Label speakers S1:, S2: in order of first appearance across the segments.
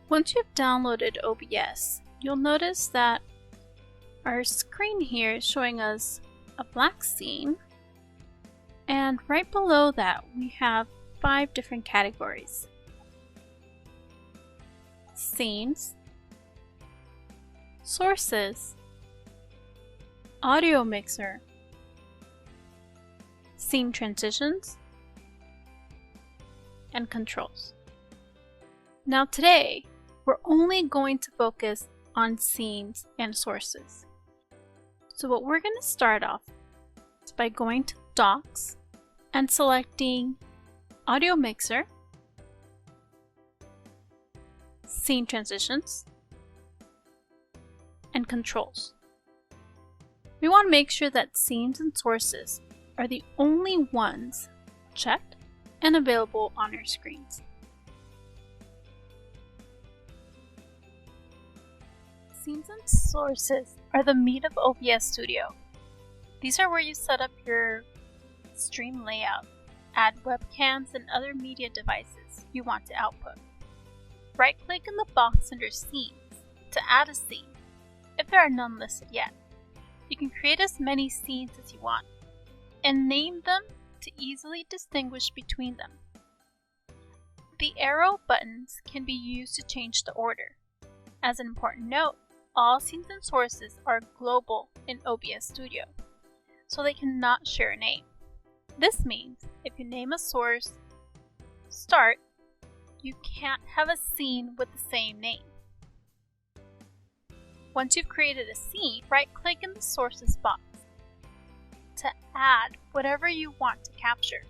S1: Once you've downloaded OBS, you'll notice that our screen here is showing us a black scene, and right below that we have 5 different categories: scenes, sources, audio mixer, scene transitions, and controls. Now today, we're only going to focus on scenes and sources. So what we're going to start off is by going to Docs and selecting Audio Mixer, Scene Transitions, and Controls. We want to make sure that scenes and sources are the only ones checked and available on our screens. Scenes and sources are the meat of OBS Studio. These are where you set up your stream layout, add webcams and other media devices you want to output. Right-click in the box under Scenes to add a scene, if there are none listed yet. You can create as many scenes as you want, and name them to easily distinguish between them. The arrow buttons can be used to change the order. As an important note, all scenes and sources are global in OBS Studio, so they cannot share a name. This means if you name a source Start, you can't have a scene with the same name. Once you've created a scene, right-click in the Sources box to add whatever you want to capture,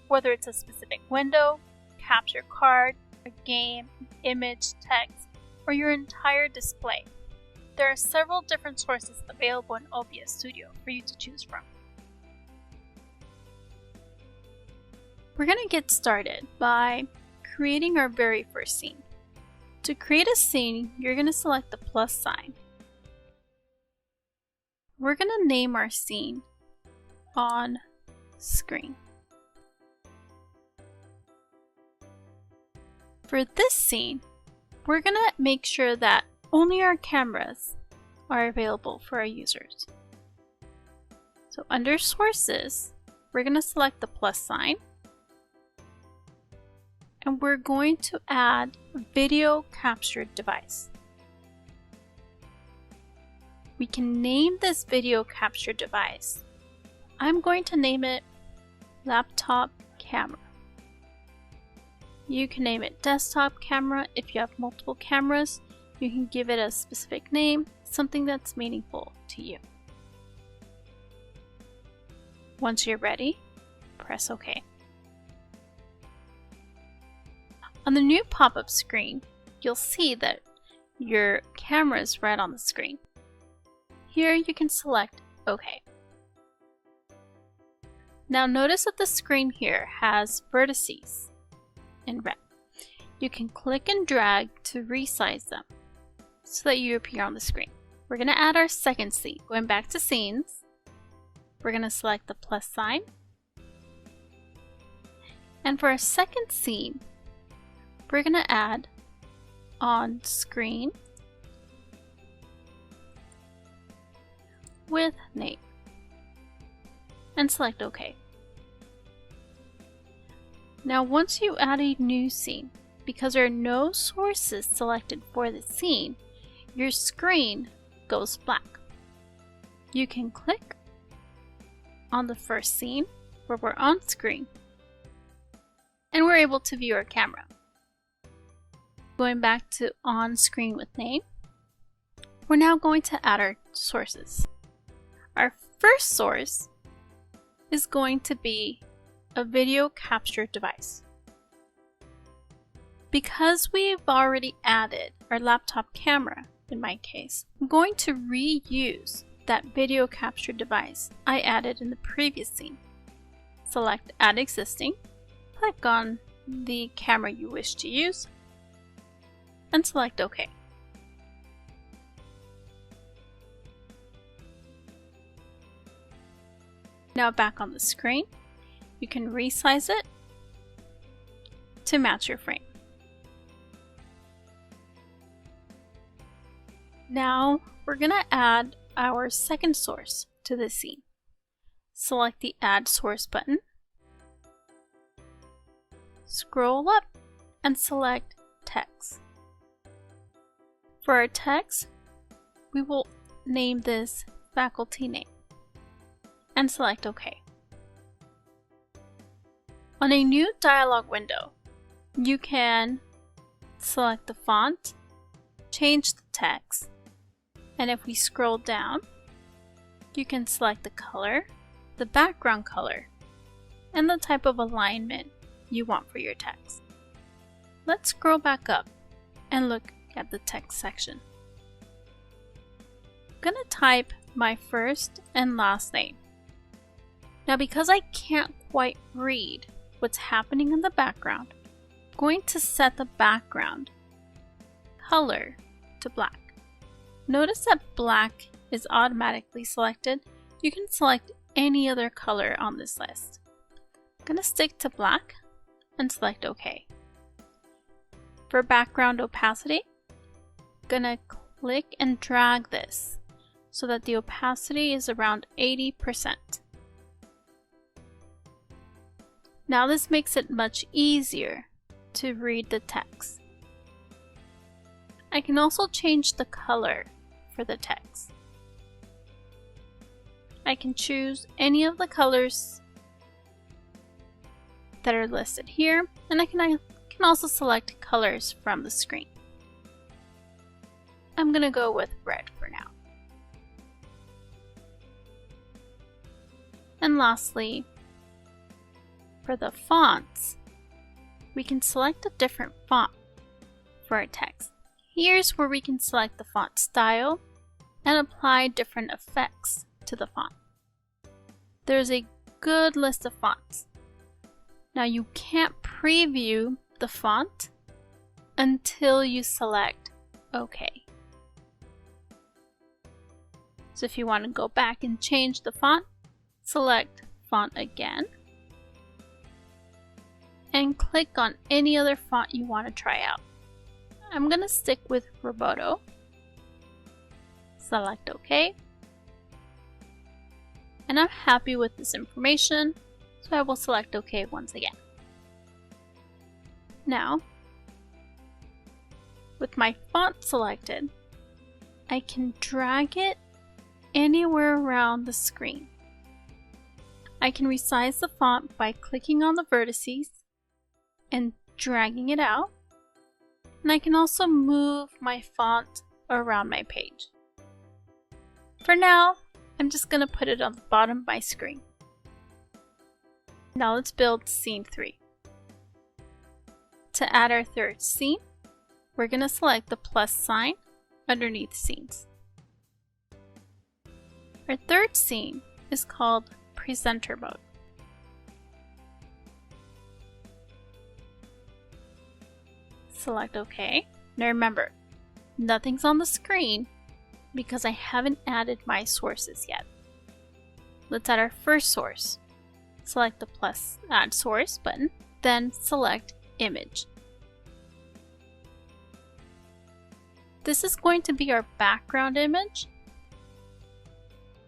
S1: whether it's a specific window, capture card, a game, image, text, or your entire display. There are several different sources available in OBS Studio for you to choose from. We're going to get started by creating our very first scene. To create a scene, you're going to select the plus sign. We're going to name our scene On Screen. For this scene, we're going to make sure that only our cameras are available for our users. So under Sources, we're going to select the plus sign, and we're going to add a video capture device. We can name this video capture device. I'm going to name it Laptop Camera. You can name it Desktop Camera. If you have multiple cameras, you can give it a specific name, something that's meaningful to you. Once you're ready, press OK. On the new pop-up screen, you'll see that your camera is right on the screen. Here you can select OK. Now notice that the screen here has vertices in red. You can click and drag to resize them so that you appear on the screen. We're going to add our second scene. Going back to Scenes, we're going to select the plus sign. And for our second scene, we're going to add On Screen with name and select OK. Now once you add a new scene, because there are no sources selected for the scene, your screen goes black. You can click on the first scene where we're on screen, and we're able to view our camera. Going back to On Screen with Name, we're now going to add our sources. Our first source is going to be a video capture device. Because we've already added our laptop camera, in my case, I'm going to reuse that video capture device I added in the previous scene. Select Add Existing, click on the camera you wish to use, and select OK. Now back on the screen, you can resize it to match your frame. Now we're going to add our second source to the scene. Select the Add Source button. Scroll up and select Text. For our text, we will name this faculty name and select OK. On a new dialog window, you can select the font, change the text, and if we scroll down, you can select the color, the background color, and the type of alignment you want for your text. Let's scroll back up and look at the text section. I'm going to type my first and last name. Now because I can't quite read what's happening in the background, I'm going to set the background color to black. Notice that black is automatically selected. You can select any other color on this list. I'm going to stick to black and select OK. For background opacity, I'm going to click and drag this so that the opacity is around 80%. Now this makes it much easier to read the text. I can also change the color for the text. I can choose any of the colors that are listed here, and I can also select colors from the screen. I'm going to go with red for now. And lastly, for the fonts, we can select a different font for our text. Here's where we can select the font style and apply different effects to the font. There's a good list of fonts. Now you can't preview the font until you select OK. So if you want to go back and change the font, select Font again, and click on any other font you want to try out. I'm going to stick with Roboto. Select OK. And I'm happy with this information, so I will select OK once again. Now, with my font selected, I can drag it anywhere around the screen. I can resize the font by clicking on the vertices and dragging it out, and I can also move my font around my page. For now, I'm just going to put it on the bottom of my screen. Now let's build scene 3. To add our third scene, we're going to select the plus sign underneath scenes. Our third scene is called Presenter Mode. Select OK. Now remember, nothing's on the screen because I haven't added my sources yet. Let's add our first source. Select the plus Add Source button, then select Image. This is going to be our background image.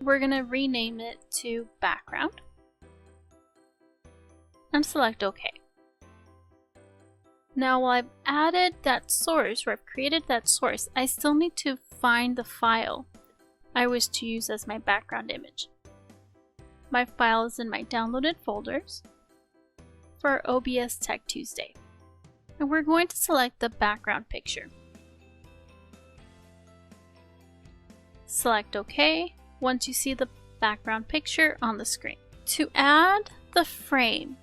S1: We're going to rename it to Background and select OK. Now while I've added that source, or I've created that source, I still need to find the file I wish to use as my background image. My file is in my downloaded folders for OBS Tech Tuesday. And we're going to select the background picture. Select OK once you see the background picture on the screen. To add the frame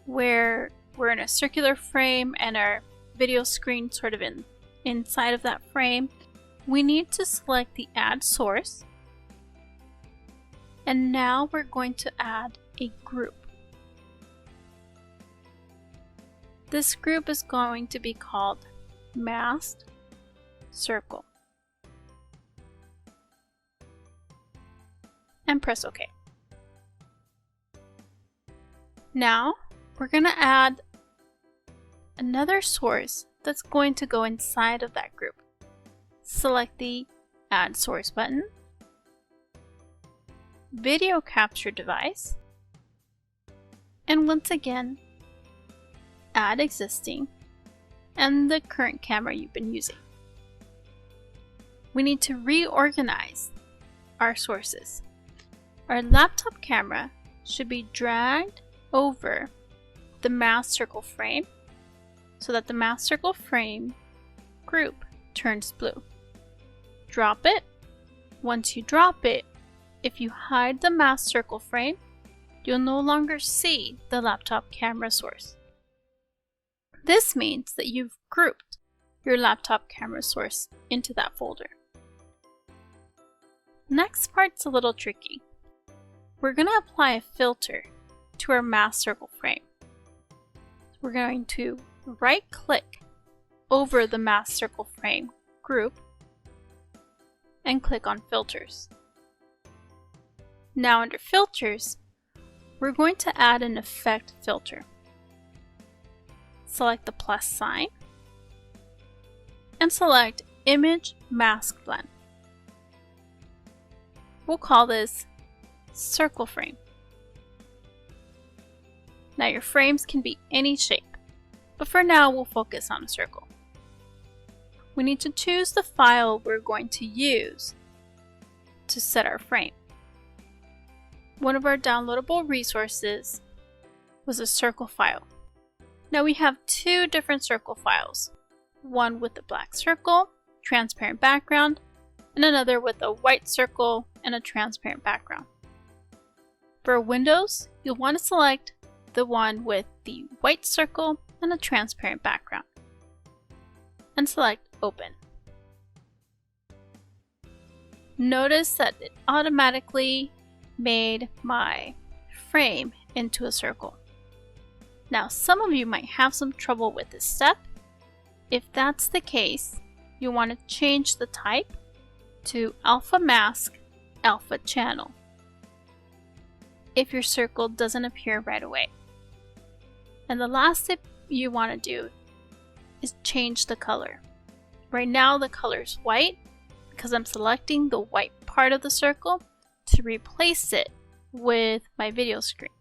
S1: where we're in a circular frame and our video screen sort of inside of that frame, we need to select the Add Source. And now we're going to add a group. This group is going to be called Masked Circle. And press OK. Now we're going to add another source that's going to go inside of that group. select the Add Source button, Video Capture Device, and once again, add existing and the current camera you've been using. We need to reorganize our sources. Our laptop camera should be dragged over the mask circle frame so that the mask circle frame group turns blue. Drop it. Once you drop it, if you hide the mask circle frame, you'll no longer see the laptop camera source. This means that you've grouped your laptop camera source into that folder. Next part's a little tricky. We're going to apply a filter to our mask circle frame. We're going to right-click over the mask circle frame group and click on Filters. Now under Filters, we're going to add an effect filter. Select the plus sign and select Image Mask Blend. We'll call this Circle Frame. Now your frames can be any shape, but for now we'll focus on a circle. We need to choose the file we're going to use to set our frame. One of our downloadable resources was a circle file. Now we have two different circle files, one with a black circle, transparent background, and another with a white circle and a transparent background. For Windows, you'll want to select the one with the white circle and a transparent background, and select Open. Notice that it automatically made my frame into a circle. Now, some of you might have some trouble with this step. If that's the case, you want to change the type to Alpha Mask Alpha Channel if your circle doesn't appear right away. And the last tip you want to do is change the color. Right now the color is white because I'm selecting the white part of the circle to replace it with my video screen.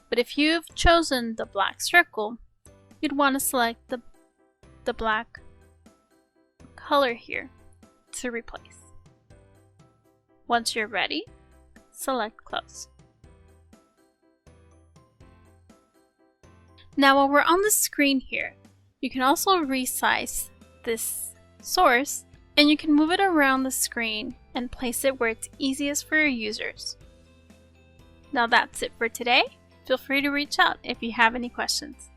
S1: But if you've chosen the black circle, you'd want to select the black color here to replace. Once you're ready, select Close. Now while we're on the screen here, you can also resize this source and you can move it around the screen and place it where it's easiest for your users. Now that's it for today. Feel free to reach out if you have any questions.